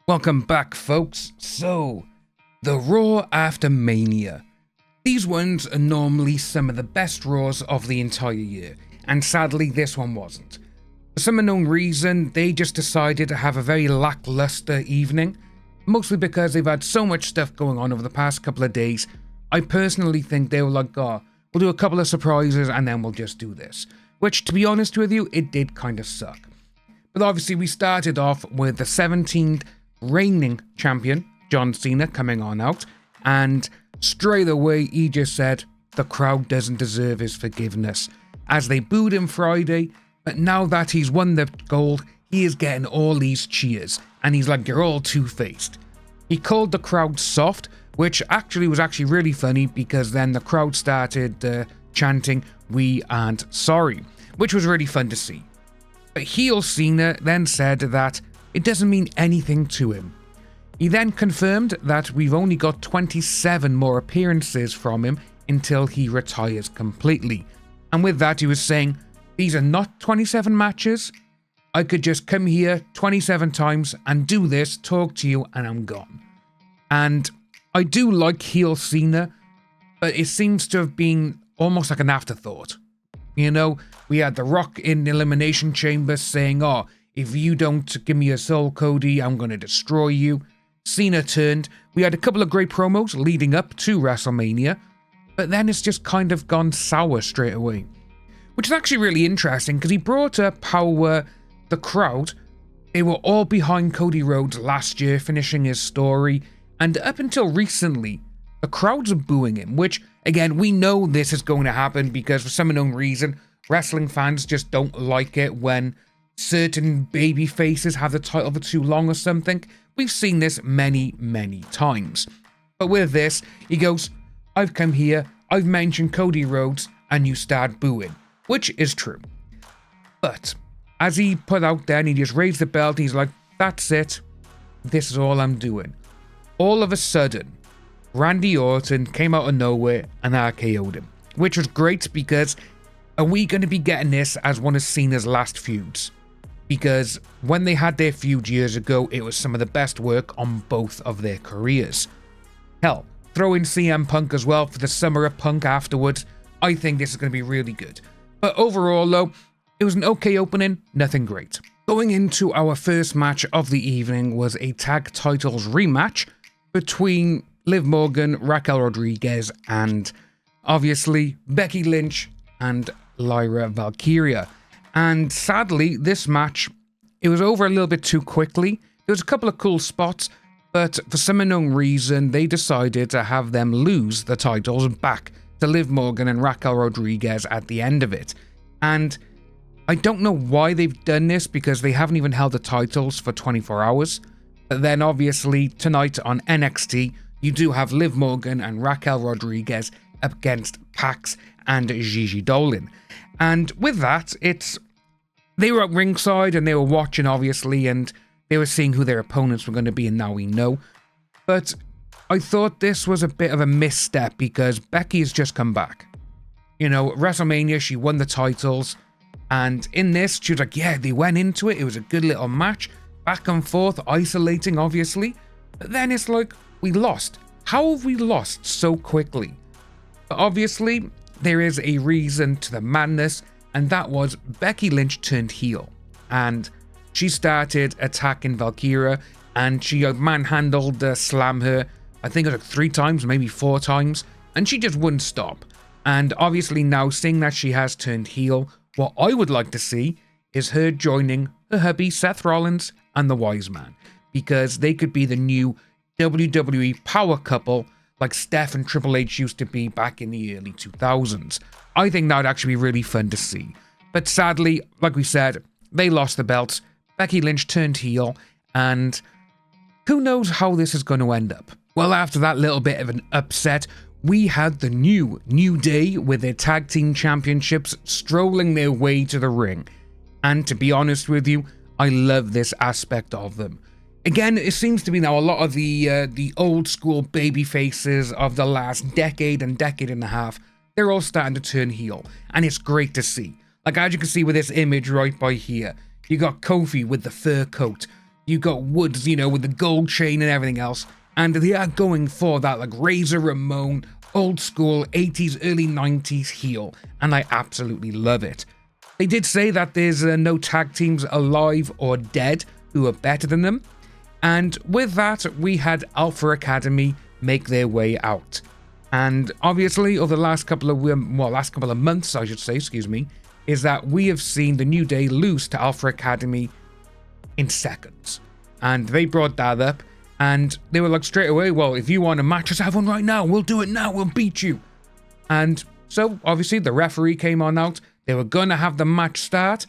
Welcome back, folks. So, the Raw after Mania. These ones are normally some of the best Raws of the entire year, and sadly this one wasn't. For some unknown reason, they just decided to have a very lackluster evening, mostly because they've had so much stuff going on over the past couple of days. I personally think they were like, we'll do a couple of surprises and then we'll just do this. Which, to be honest with you, it did kind of suck. But obviously we started off with the 17th reigning champion, John Cena, coming on out, and straight away he just said the crowd doesn't deserve his forgiveness, as they booed him Friday, but now that he's won the gold, he is getting all these cheers, and he's like, you're all two-faced. He called the crowd soft, which was actually really funny, because then the crowd started chanting, "We aren't sorry," which was really fun to see. But heel Cena then said that it doesn't mean anything to him. He then confirmed that we've only got 27 more appearances from him until he retires completely. And with that he was saying, these are not 27 matches. I could just come here 27 times and do this, talk to you, and I'm gone. And I do like heel Cena, but it seems to have been almost like an afterthought. You know, we had The Rock in the Elimination Chamber saying, if you don't give me your soul, Cody, I'm going to destroy you. Cena turned. We had a couple of great promos leading up to WrestleMania, but then it's just kind of gone sour straight away. Which is actually really interesting, because he brought up how the crowd, they were all behind Cody Rhodes last year, finishing his story, and up until recently, the crowds are booing him, which, again, we know this is going to happen because for some unknown reason, wrestling fans just don't like it when certain baby faces have the title for too long or something. We've seen this many, many times. But with this, he goes, I've come here, I've mentioned Cody Rhodes, and you start booing, which is true. But as he put out there and he just raised the belt, he's like, that's it. This is all I'm doing. All of a sudden, Randy Orton came out of nowhere and RKO'd him, which was great because are we going to be getting this as one of Cena's last feuds? Because when they had their feud years ago, it was some of the best work on both of their careers. Hell, throw in CM Punk as well for the Summer of Punk afterwards. I think this is going to be really good. But overall though, it was an okay opening, nothing great. Going into our first match of the evening was a tag titles rematch between Liv Morgan, Raquel Rodriguez, and obviously Becky Lynch and Lyra Valkyria. And sadly, this match, it was over a little bit too quickly. There was a couple of cool spots, but for some unknown reason, they decided to have them lose the titles back to Liv Morgan and Raquel Rodriguez at the end of it. And I don't know why they've done this, because they haven't even held the titles for 24 hours. But then obviously tonight on NXT, you do have Liv Morgan and Raquel Rodriguez up against Pax and Gigi Dolan. And with that, they were at ringside and they were watching obviously, and they were seeing who their opponents were going to be, and now we know. But I thought this was a bit of a misstep because Becky has just come back. You know, WrestleMania, she won the titles, and in this, she was like, yeah, they went into it. It was a good little match, back and forth, isolating obviously. But then it's like, we lost. How have we lost so quickly? But obviously, there is a reason to the madness, and that was Becky Lynch turned heel. And she started attacking Valkyria, and she manhandled Slam her, I think it was like 3 times, maybe 4 times, and she just wouldn't stop. And obviously now, seeing that she has turned heel, what I would like to see is her joining her hubby Seth Rollins and the Wise Man, because they could be the new WWE power couple like Steph and Triple H used to be back in the early 2000s. I think that would actually be really fun to see. But sadly, like we said, they lost the belts, Becky Lynch turned heel, and who knows how this is going to end up. Well, after that little bit of an upset, we had the New Day with their tag team championships strolling their way to the ring. And to be honest with you, I love this aspect of them. Again, it seems to be now a lot of the old school baby faces of the last decade and a half, they're all starting to turn heel, and it's great to see. Like as you can see with this image right by here, you got Kofi with the fur coat, You got Woods, you know, with the gold chain and everything else. And they are going for that, like, Razor Ramon, old school 80s, early 90s heel. And I absolutely love it. They did say that there's no tag teams alive or dead who are better than them. And with that, we had Alpha Academy make their way out. And obviously, over the last couple of months, I should say, is that we have seen the New Day lose to Alpha Academy in seconds. And they brought that up, and they were like straight away, well, if you want a match, let's have one right now. We'll do it now. We'll beat you. And so, obviously, the referee came on out. They were going to have the match start.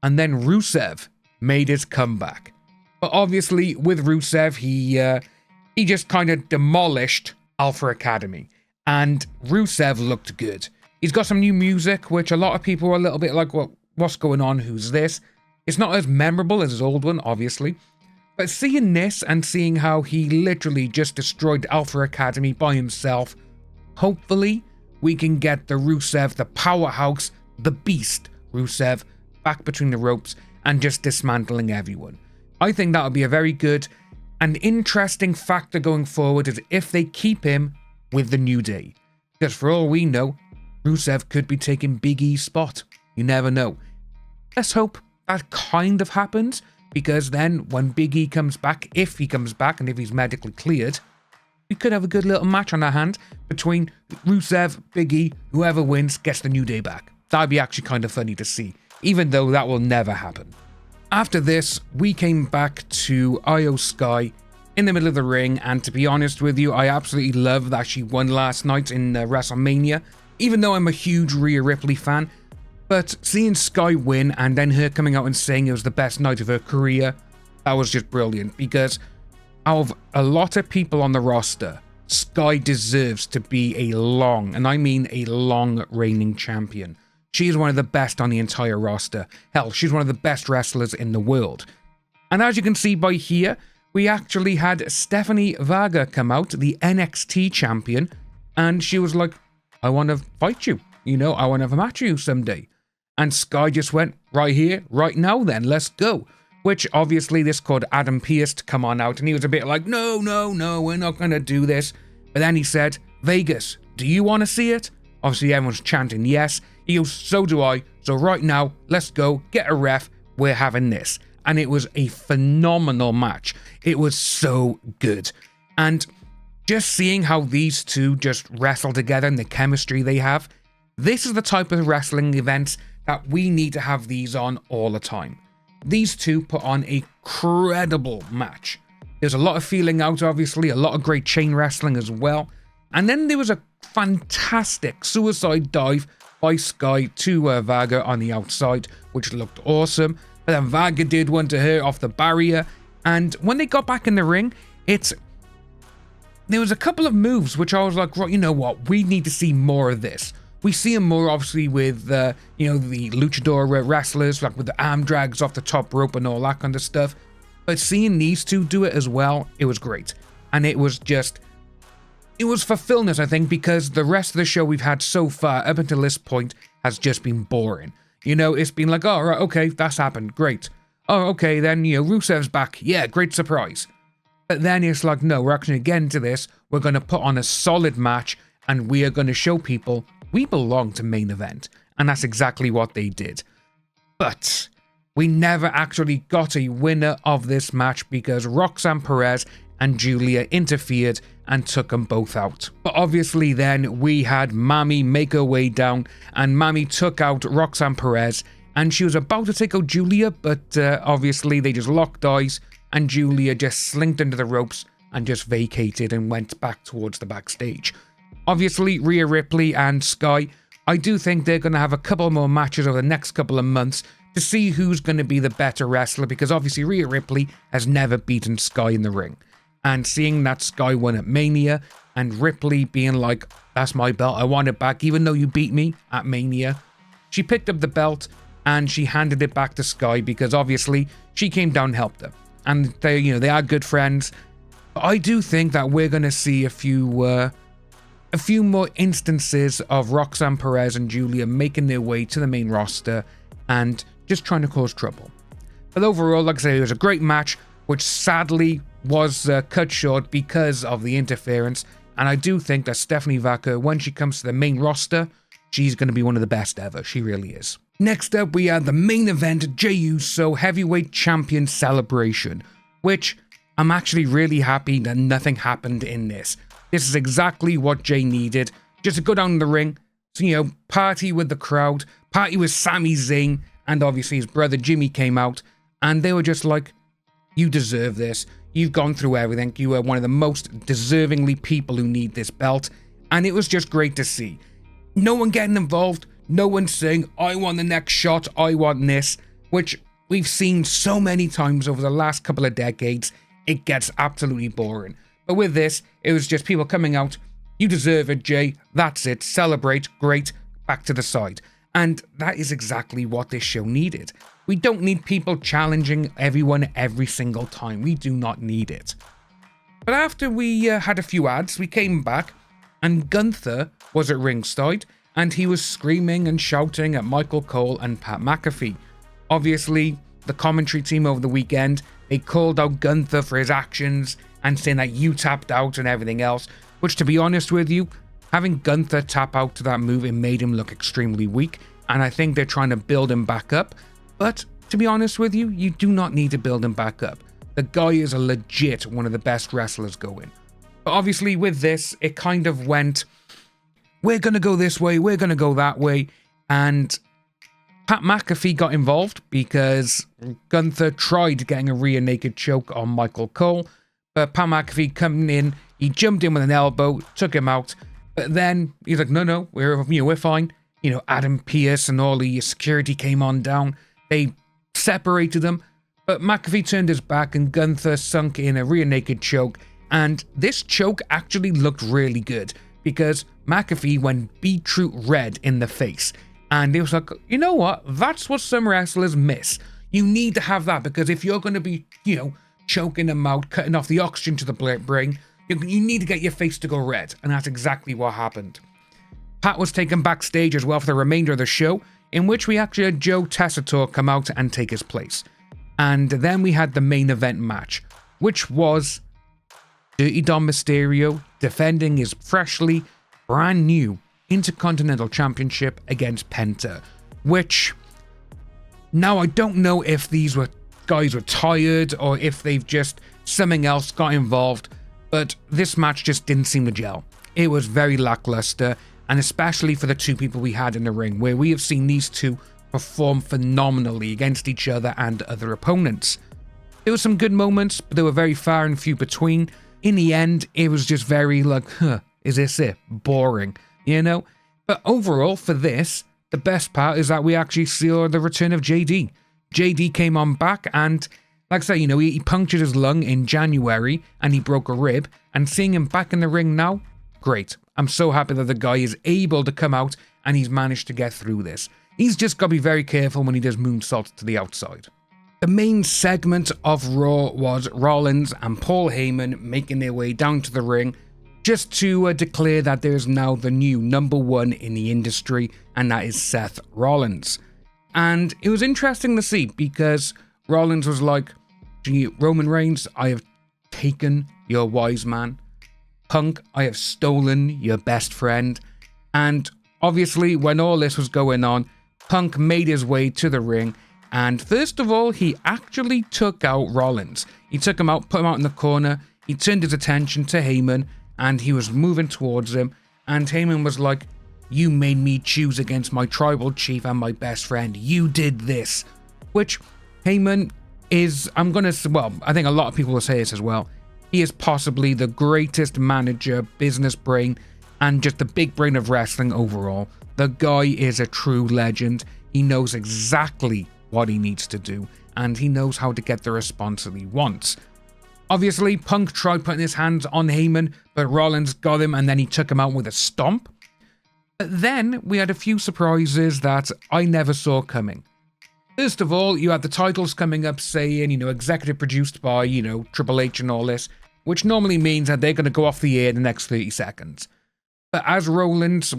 And then Rusev made his comeback. But obviously, with Rusev, he just kind of demolished Alpha Academy. And Rusev looked good. He's got some new music, which a lot of people were a little bit like, well, what's going on? Who's this? It's not as memorable as his old one, obviously. But seeing this and seeing how he literally just destroyed Alpha Academy by himself, hopefully we can get the Rusev, the powerhouse, the beast Rusev, back between the ropes and just dismantling everyone. I think that would be a very good and interesting factor going forward is if they keep him with the New Day. Because for all we know, Rusev could be taking Big E's spot. You never know. Let's hope that kind of happens, because then when Big E comes back, if he comes back and if he's medically cleared, we could have a good little match on our hand between Rusev, Big E, whoever wins gets the New Day back. That'd be actually kind of funny to see, even though that will never happen. After this, we came back to Io Sky in the middle of the ring, and to be honest with you, I absolutely love that she won last night in WrestleMania, even though I'm a huge Rhea Ripley fan. But seeing Sky win and then her coming out and saying it was the best night of her career, that was just brilliant, because out of a lot of people on the roster, Sky deserves to be a long, and I mean a long reigning champion. She is one of the best on the entire roster. Hell, she's one of the best wrestlers in the world. And as you can see by here, we actually had Stephanie Vagger come out, the NXT champion, and she was like, I want to fight you. You know, I want to have a match with you someday. And Sky just went, right here, right now then, let's go. Which obviously this caused Adam Pearce to come on out, and he was a bit like, no, we're not going to do this. But then he said, Vegas, do you want to see it? Obviously everyone's chanting yes. He goes, so do I. So right now, let's go, get a ref, we're having this. And it was a phenomenal match. It was so good. And just seeing how these two just wrestle together and the chemistry they have, this is the type of wrestling events that we need to have these on all the time. These two put on a credible match. There's a lot of feeling out, obviously, a lot of great chain wrestling as well. And then there was a fantastic suicide dive by Sky to Vagger on the outside, which looked awesome. But then Vagger did one to her off the barrier. And when they got back in the ring, there was a couple of moves which I was like, right, you know what? We need to see more of this. We see them more, obviously, with, the luchador wrestlers, like with the arm drags off the top rope and all that kind of stuff. But seeing these two do it as well, it was great. And it was fulfillment, I think, because the rest of the show we've had so far, up until this point, has just been boring. You know, it's been like, oh, right, okay, that's happened, great. Oh, okay, then, Rusev's back, yeah, great surprise. But then it's like, no, we're actually going to get into this, we're going to put on a solid match, and we are going to show people we belong to main event. And that's exactly what they did. But we never actually got a winner of this match because Roxanne Perez and Julia interfered and took them both out. But obviously then we had Mami make her way down, and Mami took out Roxanne Perez, and she was about to take out Julia, but obviously they just locked eyes, and Julia just slinked into the ropes and just vacated and went back towards the backstage. Obviously, Rhea Ripley and Sky, I do think they're going to have a couple more matches over the next couple of months to see who's going to be the better wrestler, because obviously Rhea Ripley has never beaten Sky in the ring. And seeing that Sky won at Mania, and Ripley being like, that's my belt, I want it back, even though you beat me at Mania. She picked up the belt, and she handed it back to Sky, because obviously she came down and helped her. And they are good friends. But I do think that we're going to see a few more instances of Roxanne Perez and Julia making their way to the main roster and just trying to cause trouble. But overall, like I say, it was a great match. which sadly was cut short because of the interference. And I do think that Stephanie Vagger, when she comes to the main roster, she's going to be one of the best ever. She really is. Next up, we had the main event, Jey Uso Heavyweight Champion Celebration, which I'm actually really happy that nothing happened in this. This is exactly what Jey needed. Just to go down in the ring, so, party with the crowd, party with Sami Zayn, and obviously his brother Jimmy came out, and they were just like, you deserve this. You've gone through everything. You are one of the most deservingly people who need this belt. And it was just great to see. No one getting involved. No one saying, I want the next shot. I want this. Which we've seen so many times over the last couple of decades. It gets absolutely boring. But with this, it was just people coming out. You deserve it, Jey. That's it. Celebrate. Great. Back to the side. And that is exactly what this show needed. We don't need people challenging everyone every single time. We do not need it. But after we had a few ads, we came back and Gunther was at ringside and he was screaming and shouting at Michael Cole and Pat McAfee. Obviously, the commentary team over the weekend, they called out Gunther for his actions and saying that you tapped out and everything else, which, to be honest with you, having Gunther tap out to that move, it made him look extremely weak, and I think they're trying to build him back up. But to be honest with you, you do not need to build him back up. The guy is a legit one of the best wrestlers going. But obviously with this, it kind of went, we're going to go this way, we're going to go that way. And Pat McAfee got involved because Gunther tried getting a rear naked choke on Michael Cole. But Pat McAfee coming in, he jumped in with an elbow, took him out. But then he's like, no, we're fine. Adam Pearce and all the security came on down. They separated them, but McAfee turned his back and Gunther sunk in a rear naked choke. And this choke actually looked really good because McAfee went beetroot red in the face. And it was like, you know what? That's what some wrestlers miss. You need to have that because if you're going to be, choking them out, cutting off the oxygen to the brain, you need to get your face to go red. And that's exactly what happened. Pat was taken backstage as well for the remainder of the show, in which we actually had Joe Tessitore come out and take his place. And then we had the main event match, which was Dirty Dom Mysterio defending his freshly brand new Intercontinental Championship against Penta, which now I don't know if these guys were tired or if they've just something else got involved, but this match just didn't seem to gel. It was very lackluster, and especially for the two people we had in the ring, where we have seen these two perform phenomenally against each other and other opponents. There were some good moments, but they were very far and few between. In the end, it was just very is this it? Boring, But overall, for this, the best part is that we actually saw the return of JD. JD came on back and, like I say, he punctured his lung in January and he broke a rib, and seeing him back in the ring now, great. I'm so happy that the guy is able to come out and he's managed to get through this. He's just got to be very careful when he does moonsaults to the outside. The main segment of Raw was Rollins and Paul Heyman making their way down to the ring just to declare that there's now the new number one in the industry, and that is Seth Rollins. And it was interesting to see because Rollins was like, Roman Reigns, I have taken your wise man. Punk, I have stolen your best friend. And obviously, when all this was going on, Punk made his way to the ring. And first of all, he actually took out Rollins. He took him out, put him out in the corner. He turned his attention to Heyman, and he was moving towards him. And Heyman was like, you made me choose against my tribal chief and my best friend. You did this. Which Heyman is, I think a lot of people will say this as well. He is possibly the greatest manager, business brain, and just the big brain of wrestling overall. The guy is a true legend. He knows exactly what he needs to do, and he knows how to get the response that he wants. Obviously, Punk tried putting his hands on Heyman, but Rollins got him, and then he took him out with a stomp. But then we had a few surprises that I never saw coming. First of all, you had the titles coming up saying, executive produced by, Triple H and all this, which normally means that they're going to go off the air in the next 30 seconds. But as Rollins,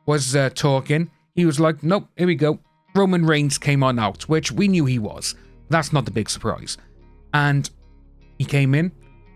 was talking, he was like, nope, here we go. Roman Reigns came on out, which we knew he was. That's not the big surprise. And he came in,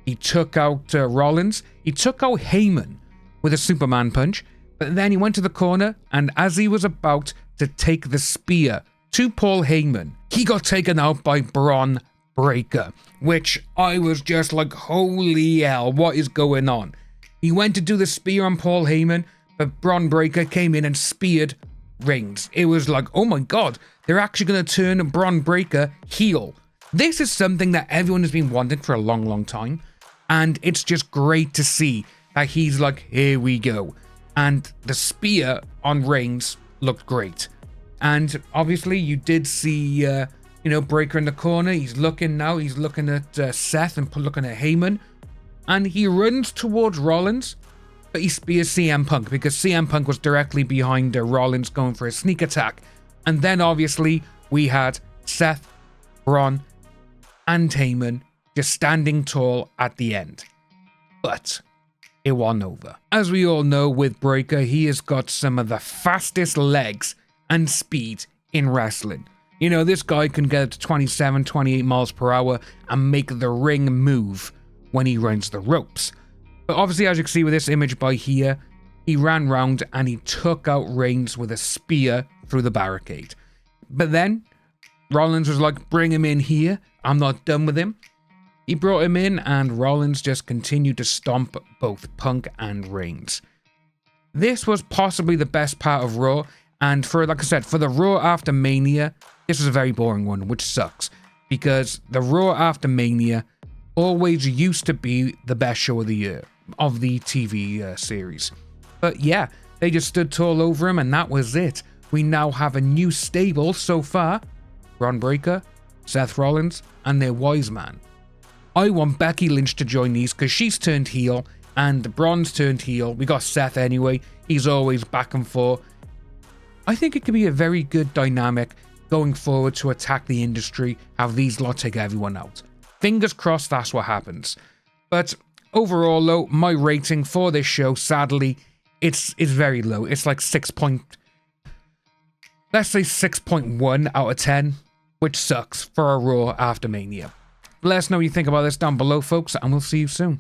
he took out Rollins, he took out Heyman with a Superman punch, but then he went to the corner, and as he was about to take the spear to Paul Heyman, he got taken out by Bron Breakker, which I was just like, holy hell, what is going on? He went to do the spear on Paul Heyman, but Bron Breakker came in and speared Reigns. It was like, oh my god, they're actually going to turn Bron Breakker heel. This is something that everyone has been wanting for a long, long time, and it's just great to see that he's like, here we go. And the spear on Reigns looked great. And obviously you did see, Breakker in the corner. He's looking now. He's looking at Seth and looking at Heyman. And he runs towards Rollins, but he spears CM Punk because CM Punk was directly behind Rollins going for a sneak attack. And then obviously we had Seth, Braun, and Heyman just standing tall at the end. But it wasn't over. As we all know, with Breakker, he has got some of the fastest legs and speed in wrestling. You know, this guy can get to 27, 28 miles per hour and make the ring move when he runs the ropes. But obviously, as you can see with this image by here, he ran round and he took out Reigns with a spear through the barricade. But then Rollins was like, bring him in here. I'm not done with him. He brought him in and Rollins just continued to stomp both Punk and Reigns. This was possibly the best part of Raw. And for, like I said, for the Raw after Mania, this was a very boring one, which sucks. Because the Raw after Mania always used to be the best show of the year, of the TV series. But yeah, they just stood tall over him and that was it. We now have a new stable so far. Bron Breakker, Seth Rollins, and their wise man. I want Becky Lynch to join these because she's turned heel and Bron's turned heel. We got Seth anyway. He's always back and forth. I think it could be a very good dynamic going forward to attack the industry, have these lot take everyone out. Fingers crossed that's what happens. But overall though, my rating for this show, sadly, it's very low. It's like let's say 6.1 out of 10, which sucks for a Raw after Mania. Let us know what you think about this down below, folks, and we'll see you soon.